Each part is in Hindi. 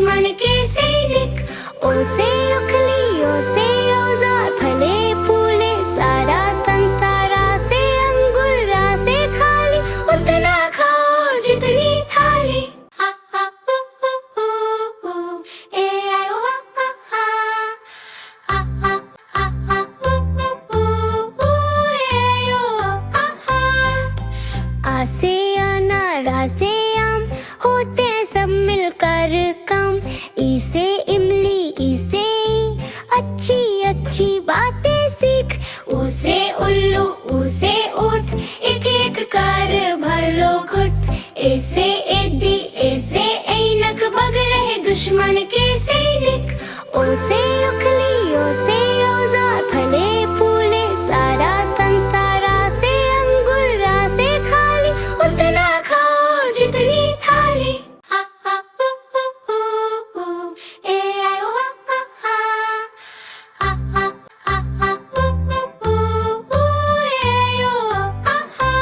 दुश्मन के सैनिक। ओ से उखली ओ से औजार, फले फूले सारा संसार। आ से अंगूर आ से खाली, उतना खाओ जितनी थाली। हा हा हू हू हू हू, ए आई ओ हा हा। हा हा हा हा हू हू हू हू, ए आई ओ हा हा। आ से अनार आ से आम, होते हैं सब मिलकर काम। ई से इमली ई से अच्छी अच्छी बातें सीख। ऊ से उल्लू ऊ से ऊँट, एक एक कर भर लो घुट। ए से एदी ए से ऐनक, बग रहे दुश्मन के सैनिक। ओ से उखली ओ से औजार, फले फूले सारा संसार। आ से अंगूर आ से खाली, उतना खाओ जितनी थाली। हा हा हू हू हू हू, ए आई ओ हा हा। हा हा हा हा हू हू हू हू, ए आई ओ हा हा।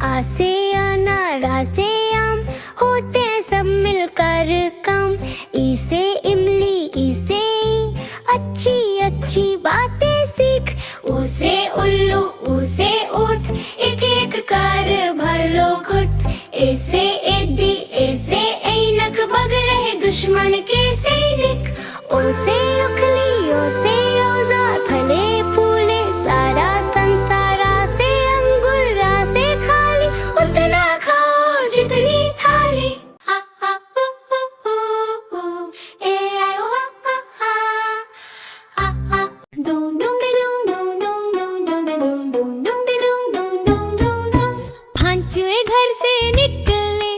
आ से अनार आ से आम, होते हैं सब मिलकर काम। ई से इमली ई से अच्छी अच्छी बातें सीख। ऊ से उल्लू ऊ से ऊँट, एक एक कर भर लो घुट। ए से एदी ए से ऐनक, बग रहे दुश्मन के सैनिक। ओ से उखली ओ से औजार, फले फूले सारा संसार। आ से अंगूर आ से खाली, उतना खाओ जितनी थाली। हा हा हू हू हू हू, ए आई ओ हा हा। हा हा डूम डूम डे डूम डूम डूम डूम डूम डे डूम डूम डूम डे डूम डूम डूम डूम डूम। भांचुए घर से निकले,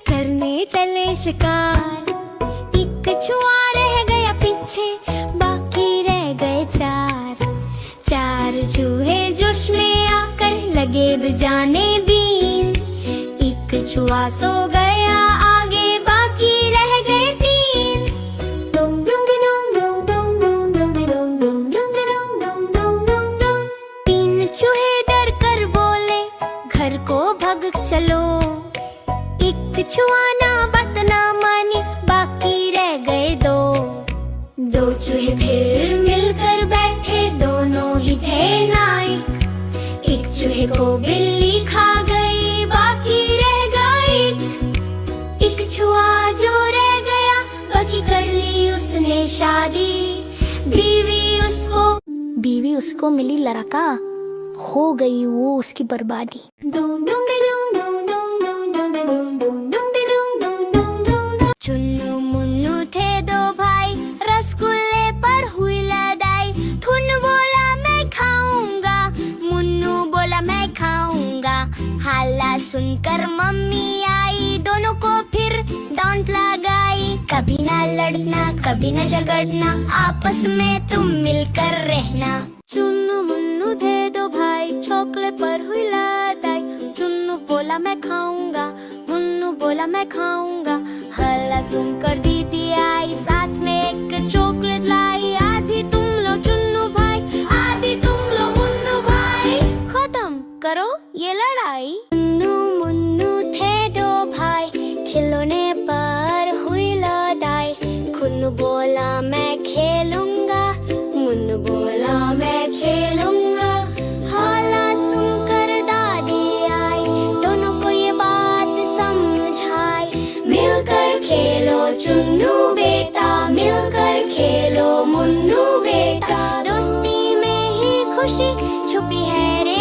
करने चले शिकार। एक कछुआ रह गया पीछे, बाकी रह गए चार। चार चूहे जोश में आकर लगे बजाने बीन। एक कछुआ सो गया आगे, बाकी रह गए तीन। डूम डूम डे डूम डूम डूम डूम डूम डे डूम डूम डूम डे डूम डूम डूम डूम डूम। तीन चूहे डर कर बोले, घर को भग चलो। एक कछुआ ना बात ना मानी, बाकी रह गए दो। दो चूहे फिर मिलकर बैठे, दोनों ही थे नाइक। एक चूहे को बिल्ली खा गई, बाकी रह गई एक छुआ जो रह गया, बाकी कर ली उसने शादी। बीवी उसको मिली लड़का, हो गई वो उसकी बर्बादी। चुन्नू मुन्नू थे दो भाई, रसगुल्ले पर हुई लड़ाई। थुन बोला मैं खाऊंगा, मुन्नू बोला मैं खाऊंगा। हल्ला सुनकर मम्मी आई, दोनों को फिर डांट लगाई। कभी ना लड़ना कभी ना झगड़ना, आपस में तुम मिलकर रहना। चुन्नू मुन्नू थे दो भाई, चॉकलेट पर हुई लड़ाई। चुन्नू बोला मैं खाऊंगा, मुन्नू बोला मैं खाऊंगा। हल्ला सुनकर दीदी आई, साथ में एक चॉकलेट लाई। आधी तुम लो चुन्नू भाई, आधी तुम लो मुन्नू भाई। खत्म करो ये लड़ाई। चुन्नू मुन्नू थे दो भाई, खिलौने पर हुई लड़ाई। खुन्नू बोला मैं खेलूंगा, मुन्नू बोला मैं खेलूंगा। हल्ला सुनकर दादी आई, दोनों को ये बात समझाई। मिलकर खेलो चुन्नू बेटा, मिलकर खेलो मुन्नू बेटा। दोस्ती में ही खुशी छुपी है रे।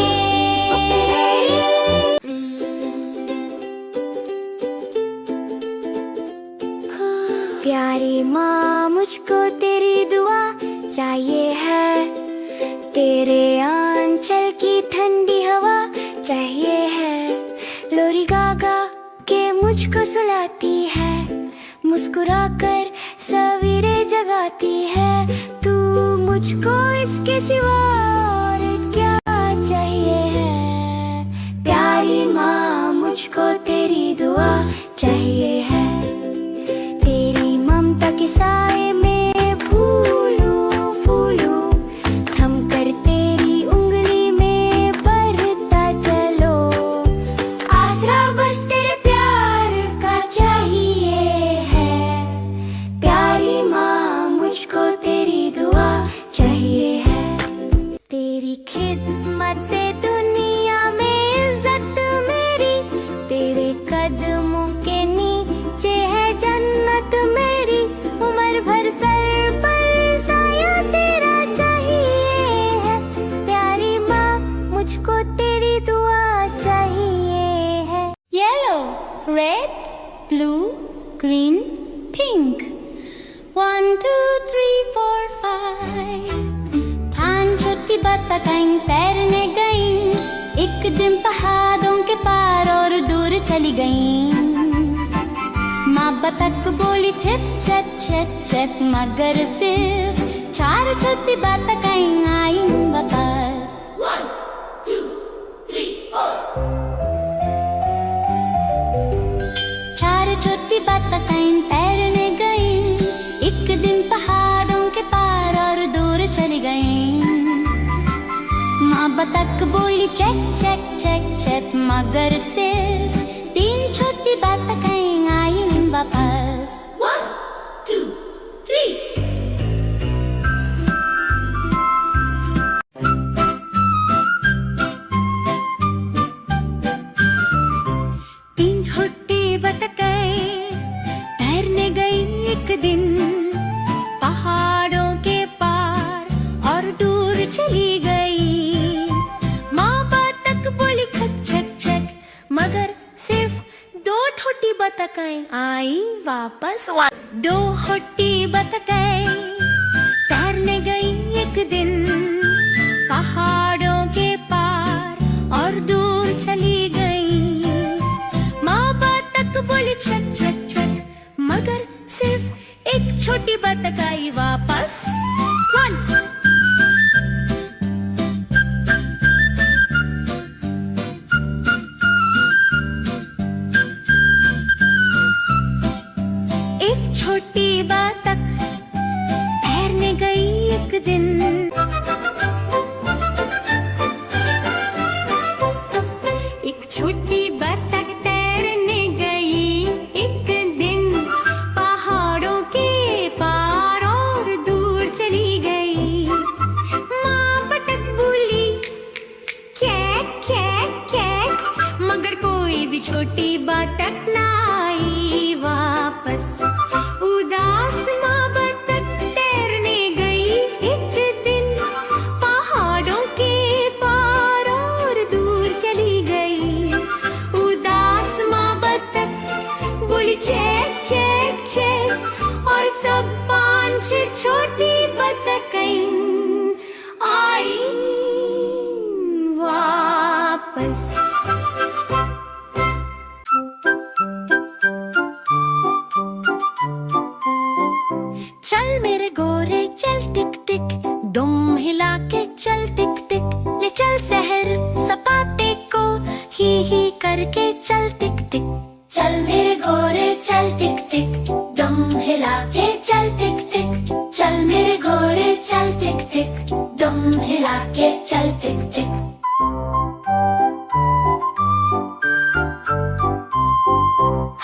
प्यारी माँ मुझको तेरी दुआ चाहिए है, तेरे आंचल की ठंडी हवा चाहिए है। लोरी गा गा के मुझको सुलाती है, मुस्कुराकर सवेरे जगाती है। तू मुझको इसके सिवा और क्या चाहिए है। प्यारी माँ मुझको तेरी दुआ चाहिए है, तेरी ममता के साए में फूलूं फूलूं। थम कर तेरी उंगली में बढ़ता चलो, आसरा बस तेरे प्यार का चाहिए है। 1, 2, 3, 4, 5 थान छोटी बतखें तैरने गईं, एक दिन पहाड़ों के पार और दूर चली गईं। माँ बतख बोली छिप छिप छिप छिप, मगर सिर्फ 4 छोटी बतखें आईं वापस। 1, 2, 3, 4 4 छोटी बतखें तैरने गईं, एक दिन पहाड़ों के पार और दूर चली गईं। माँ बतख बोली चेक चेक चेक चेक, मगर सिर्फ 3 छोटी बतखें आईं वापस। 1, 2, 3 3 छोटी बतखें तैरने गई एक दिन पहाड़ों के पार और दूर चली गई। माँ बतख बोली छक छक छक, मगर सिर्फ 2 छोटी बतखें आई वापस। 2 छोटी बतखें तैरने गई एक दिन पहाड़ों के पार और दूर चली गई। माँ बतख बोली छक छक छक, मगर सिर्फ 1 छोटी बतख आई वापस। 1 एक छोटी बतख तैरने गई एक दिन। एक छोटी बतख तैरने गई एक दिन पहाड़ों के पार और दूर चली गई। माँ बतख बोली कैक कैक कैक, मगर कोई भी छोटी बतख ना आई वापस। उदास माँ बतख तैरने गई एक दिन पहाड़ों के पार और दूर चली गई। उदास माँ बतख बोली चेक चेक चेक, और सब 5 छोटी बतखें आई वापस। चल मेरे गोरे चल टिक टिक, दुम हिला के चल टिक टिक, ले चल शहर सपाटे को ही करके चल टिक टिक। चल मेरे गोरे चल टिक टिक, दम हिला के चल टिक टिक। चल मेरे गोरे चल टिक टिक, दम हिला के चल टिक टिक।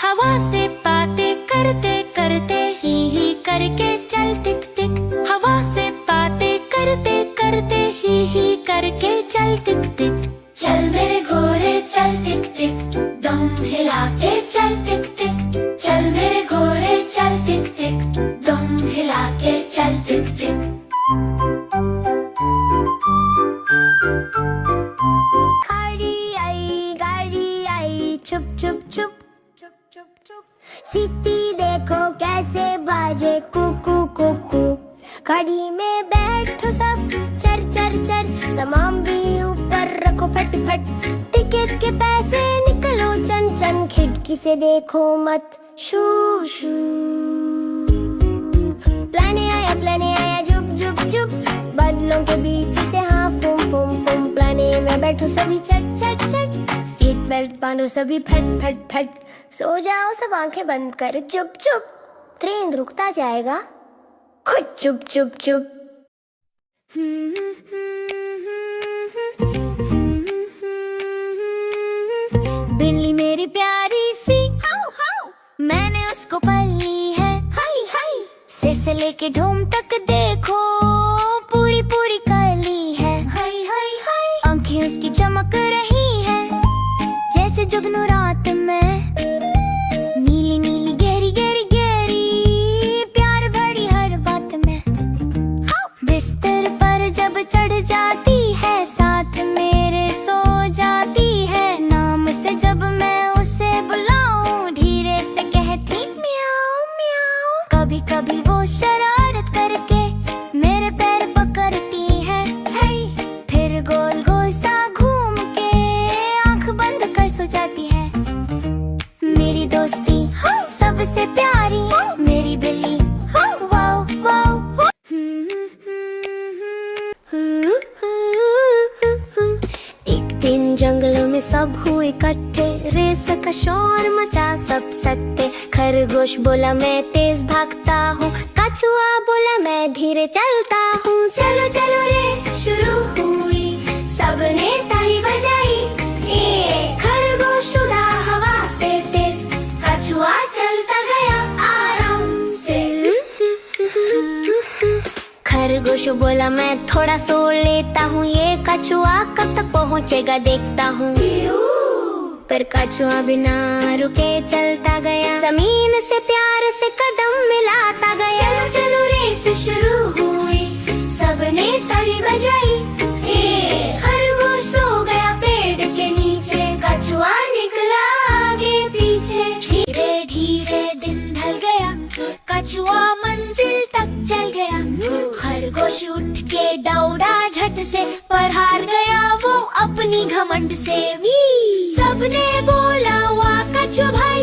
हवा से बातें करते करते ही करके चल टिक टिक। हवा से बातें करते करते ही करके चल टिक टिक। चल मेरे गोरे चल टिक टिक, दम हिला के चल टिक टिक। चल मेरे गोरे चल टिक टिक, दम हिला के चल टिक टिक। गाड़ी आई चुप चुप चुप चुप चुप चुप। सीटी देखो कैसे बाजे कुकू कुकू। गाड़ी में बैठो सब चर चर चर, सामान भी ऊपर रखो फट फट। टिकट के पैसे निकलो चन चन, खिड़की से देखो मत शू शू। प्लाने आया जुप जुप जुप, बादलों के बीच से हाँ फुम फुम फुम। प्लाने में बैठो सभी चट चट चट, सीट बेल्ट बांधो सभी फट फट फट। सो जाओ सब आंखें बंद कर चुप चुप, ट्रेन रुकता जाएगा खुद चुप चुप चुप। बिल्ली मेरी प्यारी सी, मैंने उसको पाली है। हाय हाय, सिर से लेके ढूम तक देखो पूरी पूरी काली है। हाय हाय हाय, आंखें उसकी चमक रही है जैसे जुगनू रात में। नीली नीली गहरी गहरी गहरी, प्यार भरी हर बात में। बिस्तर पर जब चढ़ जाती है, साथ मेरे सो जाती है। नाम से जब मैं उसे बुलाऊं, धीरे से कहती म्याऊं म्याऊं। कभी कभी वो शरारत करके मेरे पैर पकड़ती है। फिर गोल गोल सा घूम के आंख बंद कर सो जाती है। मेरी दोस्ती सबसे प्यारी मेरी बिल्ली, वाओ वाओ। एक दिन जंगलों में सब हुए इकट्ठे, रेस का शोर मचा सब सत्ते। खरगोश बोला मैं तेज भागता हूँ, कछुआ बोला मैं धीरे चलता हूँ। चलो चलो रेस शुरू हुई, सबने ताली बजाई। खरगोश उड़ा हवा से तेज, कछुआ चलता गया आराम से। खरगोश बोला मैं थोड़ा सो लेता हूँ, ये कछुआ कब तक पहुँचेगा देखता हूँ। पर कछुआ बिना रुके चलता गया, जमीन से प्यार से कदम मिलाता गया। चलो चलो रेस शुरू हुई, सबने ताली बजाई। खरगोश सो गया पेड़ के नीचे, कछुआ निकला आगे पीछे। धीरे धीरे दिन ढल गया, कछुआ मंजिल तक चल गया। खरगोश उठ के दौड़ा झट से, पर हार गया वो अपनी घमंड से भी। सबने बोला वाह कछुआ भाई